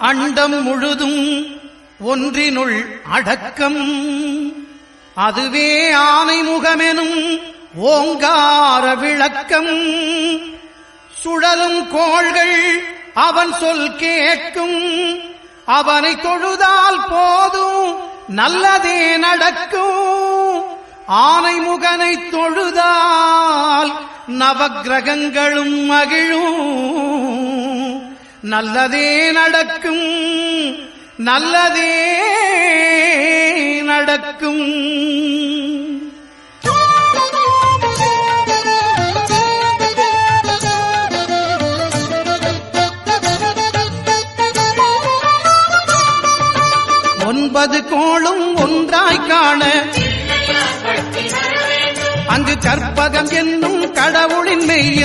அண்டம் முழுதும் ஒன்றினுள் அடக்கம். அதுவே ஆனைமுகமெனும் ஓங்கார விளக்கம். சுழலும் கோள்கள் அவன் சொல் கேட்கும். அவனை தொழுதால் போதும் நல்லதே நடக்கும். ஆனைமுகனை தொழுதால் நவக்கிரகங்களும் மகிழும். நல்லதே நடக்கும், நல்லதே நடக்கும். ஒன்பது கோளும் ஒன்றாய் காண அங்கு கற்பகம் என்னும் கடவுளின் மெய்